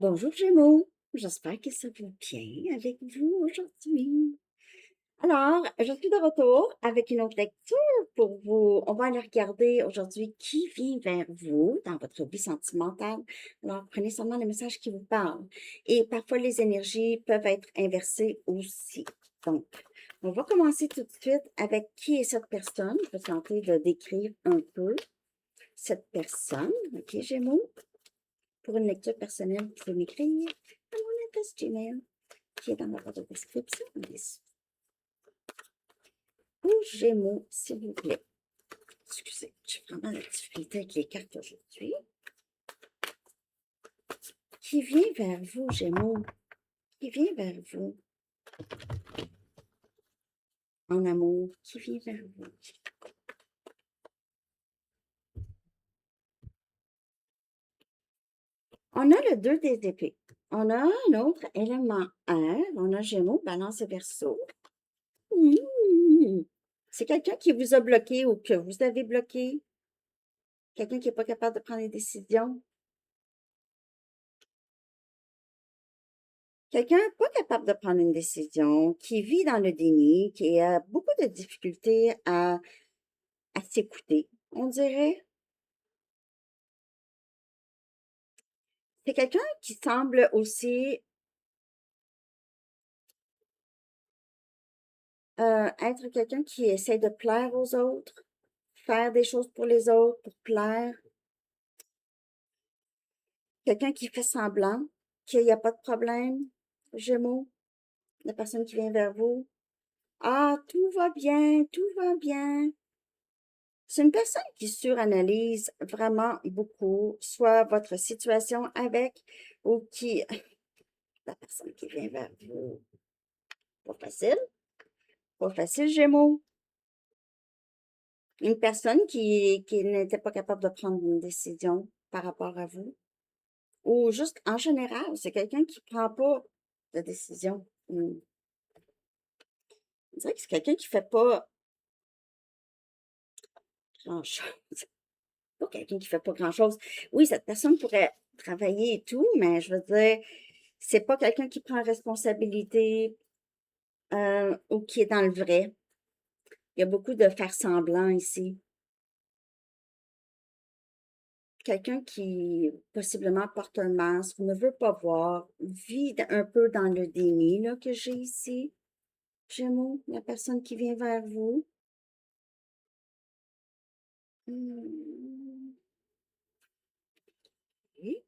Bonjour Gémeaux, j'espère que ça va bien avec vous aujourd'hui. Alors, je suis de retour avec une autre lecture pour vous. On va aller regarder aujourd'hui qui vient vers vous dans votre vie sentimentale. Alors, prenez seulement les messages qui vous parlent. Et parfois, les énergies peuvent être inversées aussi. Donc, on va commencer tout de suite avec qui est cette personne. Je vais tenter de décrire un peu cette personne. OK, Gémeaux? Pour une lecture personnelle, vous pouvez m'écrire à mon adresse Gmail qui est dans la barre de description. Pour Gémeaux, s'il vous plaît. Excusez, j'ai vraiment la difficulté avec les cartes aujourd'hui. Qui vient vers vous, Gémeaux? Qui vient vers vous? En amour, qui vient vers vous? On a le 2 des épées. On a un autre élément air. On a Gémeaux, Balance et Verseau. C'est quelqu'un qui vous a bloqué ou que vous avez bloqué. Quelqu'un qui n'est pas capable de prendre des décisions. Quelqu'un pas capable de prendre une décision, qui vit dans le déni, qui a beaucoup de difficultés à s'écouter, on dirait. C'est quelqu'un qui semble aussi être quelqu'un qui essaie de plaire aux autres, faire des choses pour les autres, pour plaire. Quelqu'un qui fait semblant qu'il n'y a pas de problème. Gémeaux, la personne qui vient vers vous. Ah, tout va bien, tout va bien. C'est une personne qui suranalyse vraiment beaucoup, soit votre situation avec ou qui, la personne qui vient vers vous. Pas facile, Gémeaux. Une personne qui n'était pas capable de prendre une décision par rapport à vous. Ou juste en général, c'est quelqu'un qui ne prend pas de décision. On dirait que c'est quelqu'un qui ne fait pas grand-chose. Pas quelqu'un qui ne fait pas grand-chose. Oui, cette personne pourrait travailler et tout, mais je veux dire, c'est pas quelqu'un qui prend responsabilité ou qui est dans le vrai. Il y a beaucoup de faire semblant ici. Quelqu'un qui possiblement porte un masque, ne veut pas voir, vit un peu dans le déni là, que j'ai ici. Gémeaux, la personne qui vient vers vous. Hmm, oui.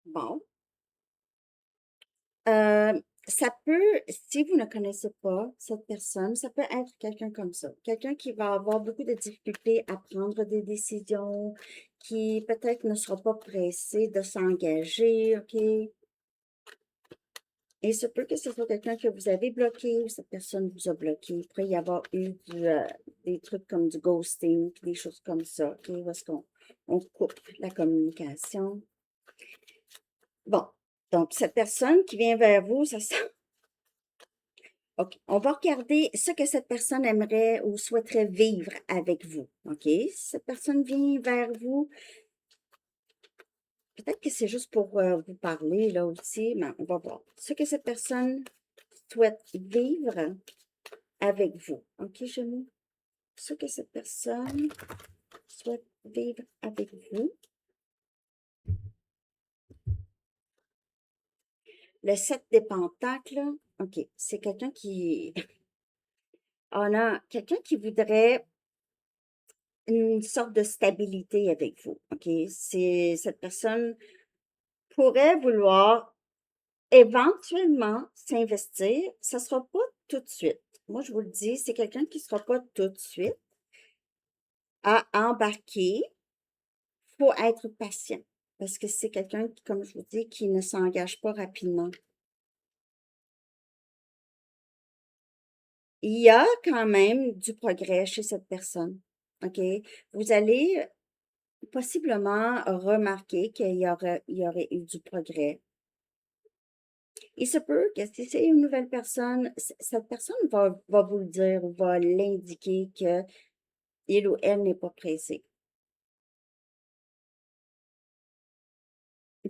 Bon. Ça peut, si vous ne connaissez pas cette personne, ça peut être quelqu'un comme ça. Quelqu'un qui va avoir beaucoup de difficultés à prendre des décisions, qui peut-être ne sera pas pressé de s'engager, OK? Et il se peut que ce soit quelqu'un que vous avez bloqué ou cette personne vous a bloqué. Il pourrait y avoir eu des trucs comme du ghosting, des choses comme ça, OK? Où est-ce qu'on on coupe la communication? Bon, donc cette personne qui vient vers vous, ça sent OK. On va regarder ce que cette personne aimerait ou souhaiterait vivre avec vous. OK? Si cette personne vient vers vous, peut-être que c'est juste pour vous parler là aussi, mais on va voir. Ce que cette personne souhaite vivre avec vous. OK, Gémeaux? Ce que cette personne souhaite vivre avec vous. Le 7 des pentacles, OK, c'est quelqu'un qui... On a quelqu'un qui voudrait une sorte de stabilité avec vous. OK? C'est cette personne pourrait vouloir éventuellement s'investir. Ça ne sera pas tout de suite. Moi, je vous le dis, c'est quelqu'un qui ne sera pas tout de suite à embarquer. Il faut être patient parce que c'est quelqu'un, comme je vous dis, qui ne s'engage pas rapidement. Il y a quand même du progrès chez cette personne. OK? Vous allez possiblement remarquer qu'il y aurait eu du progrès. Il se peut que si c'est une nouvelle personne, cette personne va vous le dire, va l'indiquer qu'il ou elle n'est pas pressé.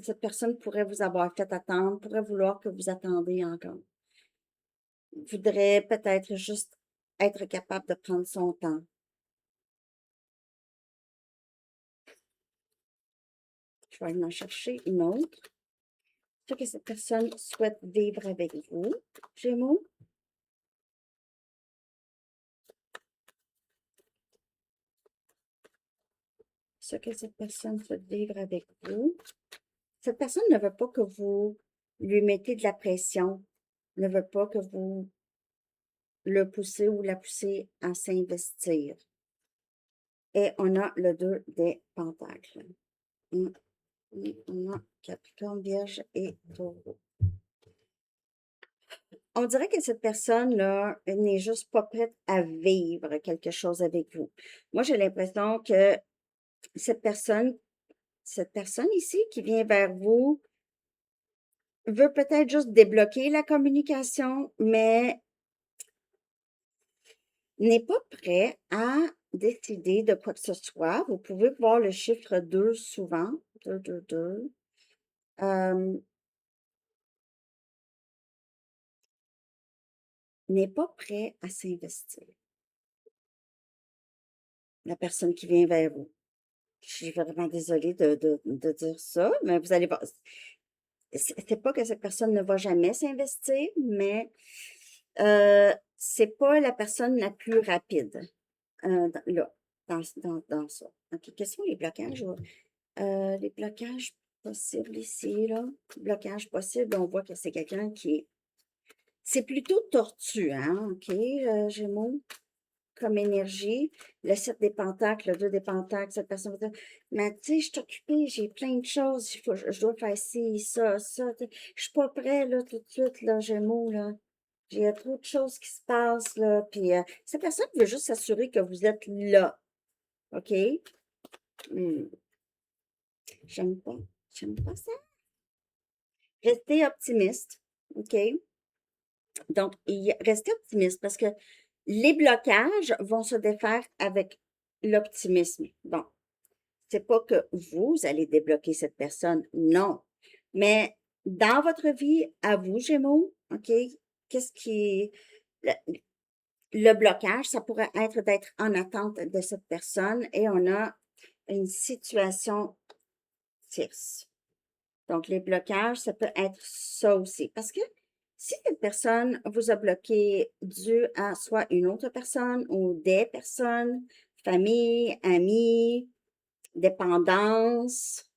Cette personne pourrait vous avoir fait attendre, pourrait vouloir que vous attendiez encore. Voudrait peut-être juste être capable de prendre son temps. Je vais aller en chercher une autre. Ce que cette personne souhaite vivre avec vous, Gémeaux. Ce que cette personne souhaite vivre avec vous. Cette personne ne veut pas que vous lui mettez de la pression, ne veut pas que vous le poussez ou la poussez à s'investir. Et on a le 2 des pentacles. On a Capricorne, Vierge et Taureau. On dirait que cette personne-là n'est juste pas prête à vivre quelque chose avec vous. Moi, j'ai l'impression que cette personne ici qui vient vers vous veut peut-être juste débloquer la communication, mais n'est pas prêt à décider de quoi que ce soit. Vous pouvez voir le chiffre 2 souvent. 2, 2, 2. N'est pas prêt à s'investir. La personne qui vient vers vous. Je suis vraiment désolée de dire ça, mais vous allez voir. C'est pas que cette personne ne va jamais s'investir, mais c'est pas la personne la plus rapide là, dans ça. OK, quels sont les blocages? Les blocages possibles ici, là. Blocage possible, on voit que c'est quelqu'un qui est. C'est plutôt tortu, hein, OK, Gémeaux, comme énergie. Le 7 des pentacles, le 2 des pentacles, cette personne va dire, mais tu sais, je suis occupée, j'ai plein de choses, je dois faire ci, ça, ça. Je suis pas prêt, là, tout de suite, là, Gémeaux, là. J'ai trop de choses qui se passent, là. Puis, cette personne veut juste s'assurer que vous êtes là. OK? Hmm. J'aime pas. J'aime pas ça. Restez optimiste. OK? Donc, restez optimiste parce que les blocages vont se défaire avec l'optimisme. Bon, c'est pas que vous allez débloquer cette personne, non. Mais dans votre vie, à vous, Gémeaux, OK? Qu'est-ce qui. Le, le blocage, ça pourrait être d'être en attente de cette personne et on a une situation tierce. Donc, les blocages, ça peut être ça aussi. Parce que si cette personne vous a bloqué dû à soit une autre personne ou des personnes, famille, amis, dépendance,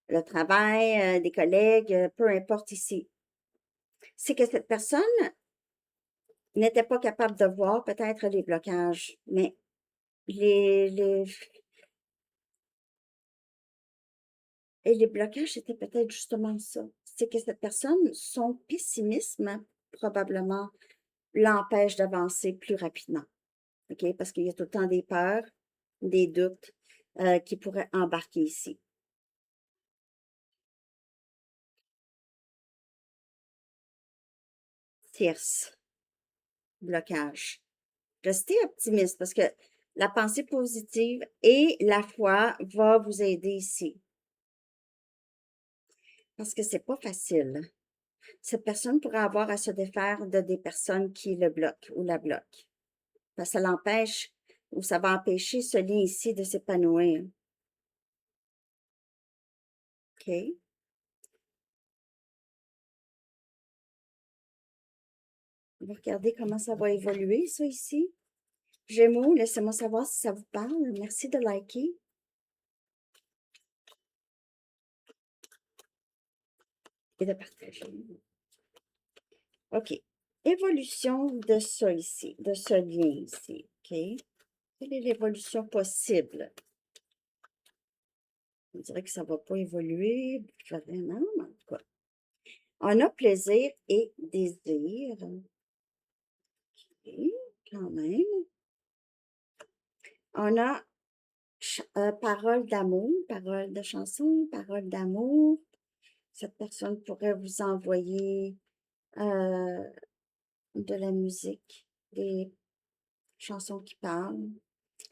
le travail, des collègues, peu importe ici, c'est que cette personne n'était pas capable de voir peut-être les blocages, mais les, et les blocages, c'était peut-être justement ça. C'est que cette personne, son pessimisme, probablement, l'empêche d'avancer plus rapidement. OK? Parce qu'il y a tout le temps des peurs, des doutes qui pourraient embarquer ici. Tierce, blocage. Restez optimiste parce que la pensée positive et la foi va vous aider ici. Parce que c'est pas facile. Cette personne pourrait avoir à se défaire de des personnes qui le bloquent ou la bloquent. Parce que ça l'empêche ou ça va empêcher ce lien ici de s'épanouir. OK? On va regarder comment ça va évoluer, ça ici. Gémeaux, laissez-moi savoir si ça vous parle. Merci de liker et de partager. OK. Évolution de ça ici, de ce lien ici. OK? Quelle est l'évolution possible? On dirait que ça ne va pas évoluer vraiment, mais en tout cas. On a plaisir et désir. OK, quand même. On a parole d'amour, parole de chanson, parole d'amour. Cette personne pourrait vous envoyer de la musique, des chansons qui parlent,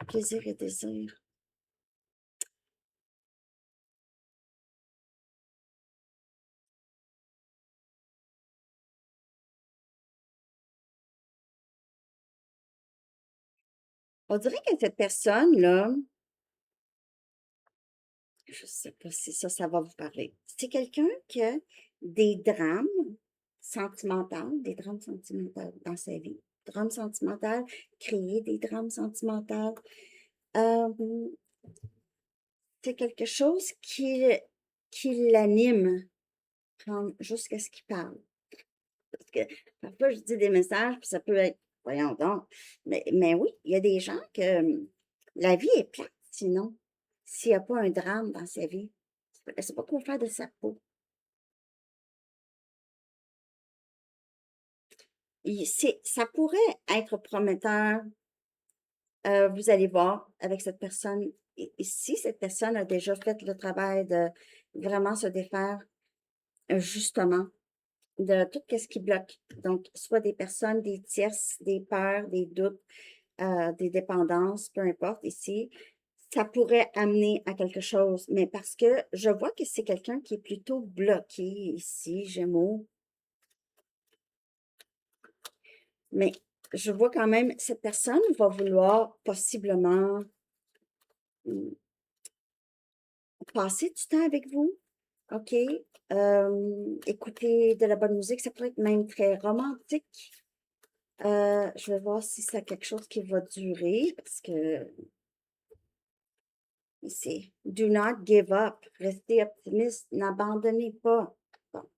plaisir et désir. On dirait que cette personne-là, je sais pas si ça va vous parler. C'est quelqu'un qui a des drames des drames sentimentaux dans sa vie. Drames sentimentaux, créer des drames sentimentaux. Euh, c'est quelque chose qui l'anime jusqu'à ce qu'il parle. Parce que parfois, je dis des messages, puis ça peut être, voyons donc. Mais oui, il y a des gens que la vie est plate, sinon, s'il n'y a pas un drame dans sa vie. Elle ne sait pas quoi faire de sa peau. Ça pourrait être prometteur, vous allez voir, avec cette personne. Et si cette personne a déjà fait le travail de vraiment se défaire, justement, de tout ce qui bloque. Donc, soit des personnes, des tierces, des peurs, des doutes, des dépendances, peu importe ici, ça pourrait amener à quelque chose. Mais parce que je vois que c'est quelqu'un qui est plutôt bloqué ici, Gémeaux. Mais je vois quand même, cette personne va vouloir possiblement passer du temps avec vous, OK? Écouter de la bonne musique, ça pourrait être même très romantique. Je vais voir si c'est quelque chose qui va durer parce que ici, do not give up. Restez optimiste, n'abandonnez pas. Bon.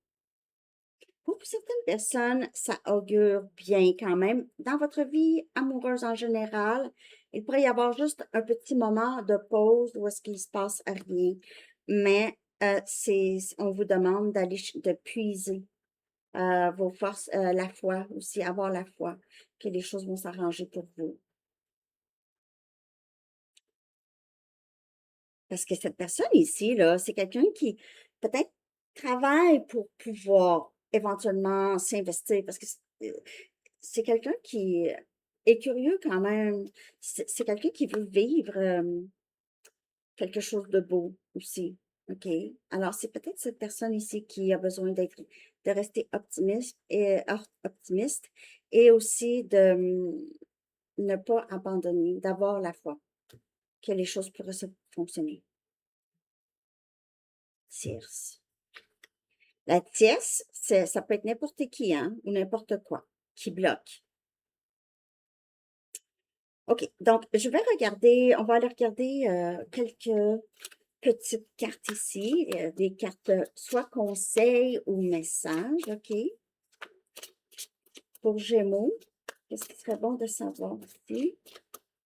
Pour certaines personnes, ça augure bien quand même. Dans votre vie amoureuse en général, il pourrait y avoir juste un petit moment de pause où est-ce qu'il se passe rien. Mais on vous demande de puiser vos forces, la foi aussi, avoir la foi que les choses vont s'arranger pour vous. Parce que cette personne ici, là, c'est quelqu'un qui peut-être travaille pour pouvoir éventuellement s'investir parce que c'est quelqu'un qui est curieux quand même. C'est quelqu'un qui veut vivre quelque chose de beau aussi. OK? Alors, c'est peut-être cette personne ici qui a besoin de rester optimiste et aussi de ne pas abandonner, d'avoir la foi que les choses pourraient se fonctionner. Tierce. La tierce, ça peut être n'importe qui, hein, ou n'importe quoi qui bloque. OK, donc je vais regarder, on va aller regarder quelques petites cartes ici, des cartes soit conseils ou messages, OK? Pour Gémeaux, qu'est-ce qui serait bon de savoir ici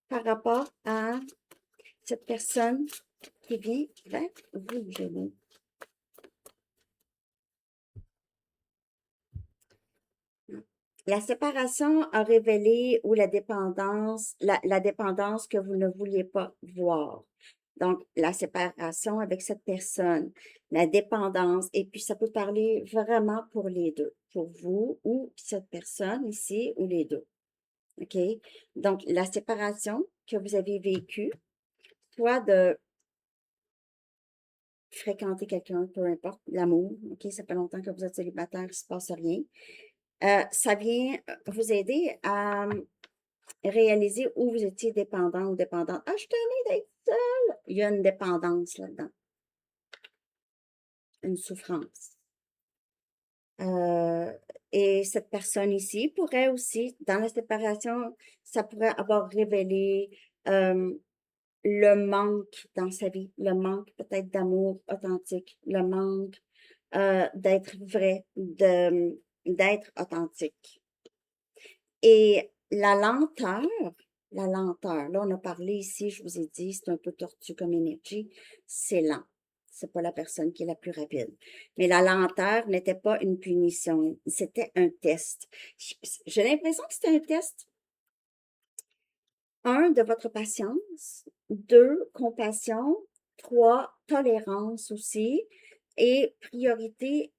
par rapport à cette personne qui vient vers vous, Gémeaux? La séparation a révélé ou la dépendance que vous ne vouliez pas voir. Donc, la séparation avec cette personne, la dépendance, et puis ça peut parler vraiment pour les deux, pour vous ou cette personne ici ou les deux. OK? Donc, la séparation que vous avez vécue, soit de fréquenter quelqu'un, peu importe, l'amour, OK? Ça fait longtemps que vous êtes célibataire, il ne se passe rien. Ça vient vous aider à réaliser où vous étiez dépendant ou dépendante. Ah, je suis tannée d'être seule. Il y a une dépendance là-dedans, une souffrance. Et cette personne ici pourrait aussi, dans la séparation, ça pourrait avoir révélé le manque dans sa vie, le manque peut-être d'amour authentique, le manque d'être vrai, d'être authentique. Et la lenteur, là, on a parlé ici, je vous ai dit, c'est un peu tortu comme énergie, c'est lent. C'est pas la personne qui est la plus rapide. Mais la lenteur n'était pas une punition, c'était un test. J'ai l'impression que c'était un test. Un, de votre patience. Deux, compassion. Trois, tolérance aussi. Et priorité,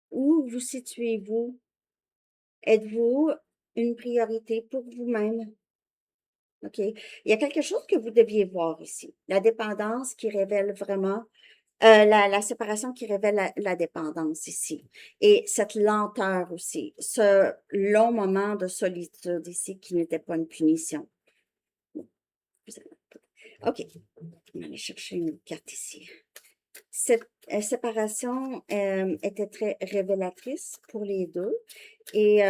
où vous situez-vous? Êtes-vous une priorité pour vous-même? OK? Il y a quelque chose que vous deviez voir ici. La dépendance qui révèle vraiment, la séparation qui révèle la dépendance ici. Et cette lenteur aussi. Ce long moment de solitude ici qui n'était pas une punition. OK. On va aller chercher une autre carte ici. Cette séparation était très révélatrice pour les deux et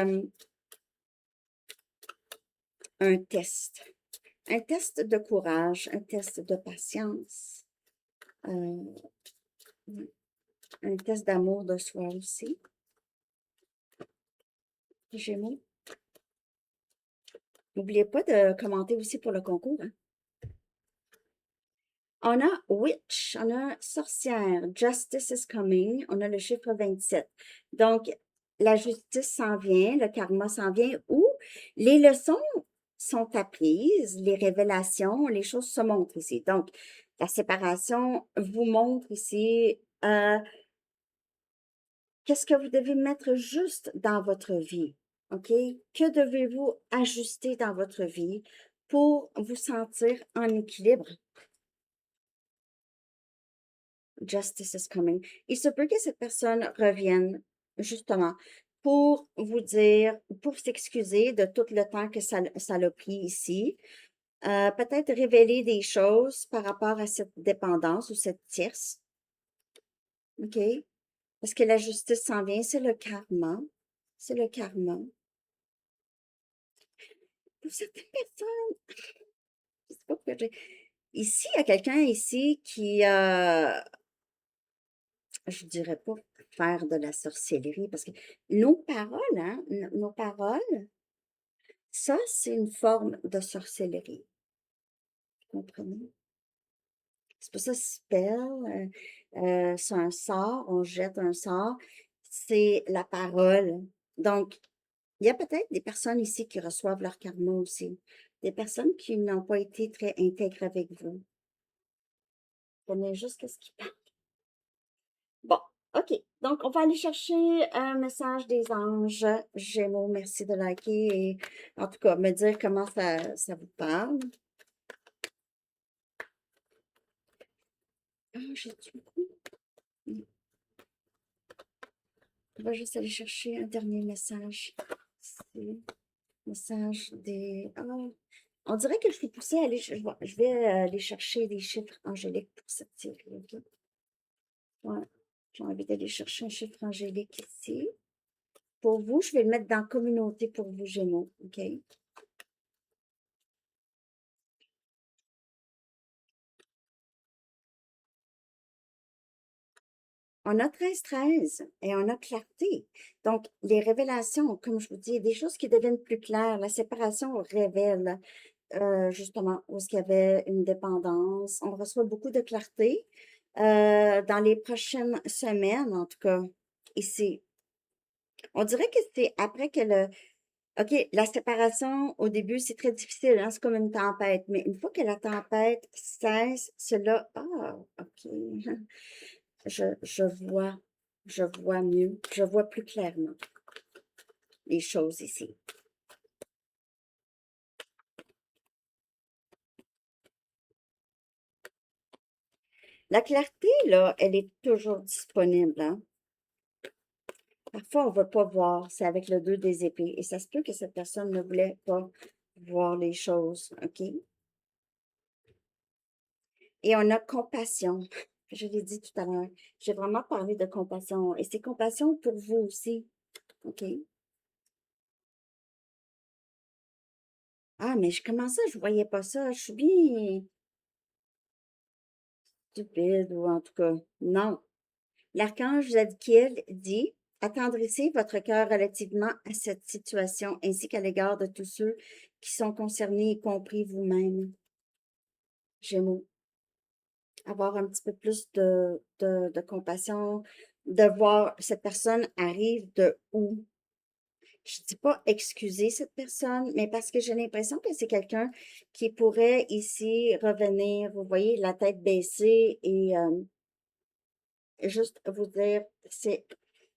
un test. Un test de courage, un test de patience, euh, un test d'amour de soi aussi. Gémeaux. N'oubliez pas de commenter aussi pour le concours. Hein. On a Witch, on a Sorcière, Justice is coming, on a le chiffre 27. Donc, la justice s'en vient, le karma s'en vient, ou les leçons sont apprises, les révélations, les choses se montrent ici. Donc, la séparation vous montre ici qu'est-ce que vous devez mettre juste dans votre vie, OK? Que devez-vous ajuster dans votre vie pour vous sentir en équilibre? Justice is coming. Il se peut que cette personne revienne justement pour vous dire, pour s'excuser de tout le temps que ça l'a pris ici. Peut-être révéler des choses par rapport à cette dépendance ou cette tierce. OK? Parce que la justice s'en vient, c'est le karma. C'est le karma. Pour certaines personnes, je sais pas pourquoi ici, il y a quelqu'un ici qui, je dirais pas faire de la sorcellerie, parce que nos paroles, hein, nos paroles, ça, c'est une forme de sorcellerie. Vous comprenez? C'est pour ça, spell, c'est un sort, on jette un sort, c'est la parole. Donc, il y a peut-être des personnes ici qui reçoivent leur karma aussi. Des personnes qui n'ont pas été très intègres avec vous. Prenez juste ce qu'ils parlent. Bon, OK. Donc, on va aller chercher un message des anges Gémeaux. Merci de liker et, en tout cas, me dire comment ça vous parle. Ah, j'ai du coup. On va juste aller chercher un dernier message. C'est message des... Ah, on dirait que je suis poussée à aller... Je vais aller chercher des chiffres angéliques pour cette série, OK? Ouais. J'ai envie d'aller chercher un chiffre angélique ici. Pour vous, je vais le mettre dans communauté pour vous, Gémeaux, OK? On a 13-13 et on a clarté. Donc, les révélations, comme je vous dis, des choses qui deviennent plus claires. La séparation révèle justement où est-ce qu'il y avait une dépendance. On reçoit beaucoup de clarté dans les prochaines semaines, en tout cas, ici. On dirait que c'est après que le... OK, la séparation, au début, c'est très difficile, hein, c'est comme une tempête, mais une fois que la tempête cesse, cela... Ah, OK. Je vois, je vois mieux, je vois plus clairement les choses ici. La clarté, là, elle est toujours disponible, hein. Parfois, on ne veut pas voir, c'est avec le 2 des épées. Et ça se peut que cette personne ne voulait pas voir les choses, OK? Et on a compassion. Je l'ai dit tout à l'heure. J'ai vraiment parlé de compassion. Et c'est compassion pour vous aussi, OK? Ah, mais comment ça, je ne voyais pas ça? Je suis bien stupide, ou en tout cas, non. L'archange Zadkiel dit: attendrissez votre cœur relativement à cette situation, ainsi qu'à l'égard de tous ceux qui sont concernés, y compris vous-même. Gémeaux. Avoir un petit peu plus de compassion, de voir cette personne arrive de où. Je dis pas excuser cette personne, mais parce que j'ai l'impression que c'est quelqu'un qui pourrait ici revenir, vous voyez, la tête baissée et juste vous dire, c'est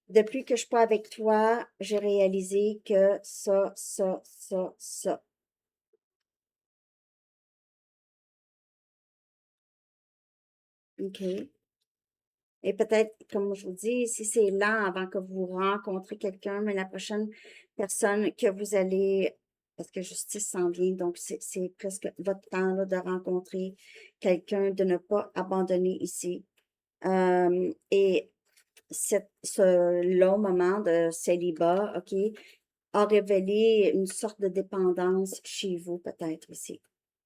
depuis que je suis pas avec toi, j'ai réalisé que ça. OK? Et peut-être, comme je vous dis, si c'est lent avant que vous rencontrez quelqu'un, mais la prochaine personne que vous allez parce que justice s'en vient. Donc, c'est presque votre temps là, de rencontrer quelqu'un, de ne pas abandonner ici. Et ce long moment de célibat, OK, a révélé une sorte de dépendance chez vous, peut-être ici,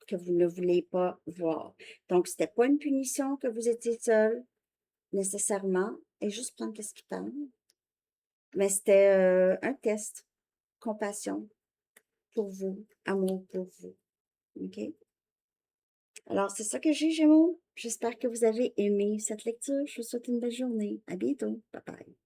que vous ne voulez pas voir. Donc, c'était pas une punition que vous étiez seul, nécessairement, et juste prendre ce qui parle, mais c'était un test, compassion pour vous, amour pour vous. OK? Alors, c'est ça que j'ai, Gémeaux. J'espère que vous avez aimé cette lecture. Je vous souhaite une belle journée. À bientôt. Bye bye.